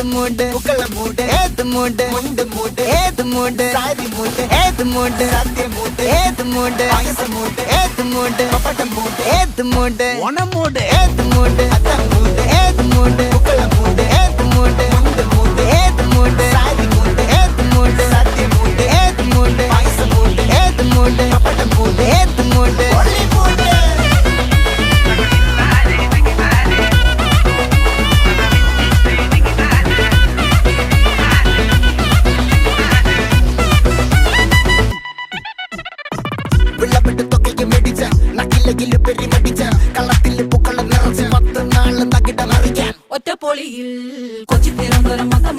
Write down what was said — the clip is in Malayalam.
ഏത് മൂട് ഉക്കള മൂട് ഏത് മൂട് മുണ്ട് മൂട് ഏത് മൂട് സാരി മൂട് ഏത് മൂട് സത്യ മൂട് ഏത് മൂട് പായസ മൂട് ഏത് മൂട് പപ്പട മൂട് ഏത് മൂട് ഓണ മൂട് ഏത് മൂട് അത്ത മൂട് ഏത് മൂട് ഉക്കള മൂട് ഏത് മൂട് മുണ്ട് മൂട് ഏത് മൂട് സാരി മൂട് ഏത് മൂട് സത്യ മൂട് ഏത് മൂട് പായസ മൂട് ഏത് മൂട് പപ്പട മൂട് ഏത് മൂട് ഒള്ളി മൂട് വിളവിട്ട് തൊക്കയ്ക്ക് മെടിച്ച നക്കിലകില് പെരിമടിച്ച കള്ളത്തില് പൂക്കള നിറച്ച് 10 നാള് തകിട മറിക്കാൻ ഒറ്റപ്പൊളിയിൽ കൊച്ചി തിരുവനന്തപുരം മൊത്തം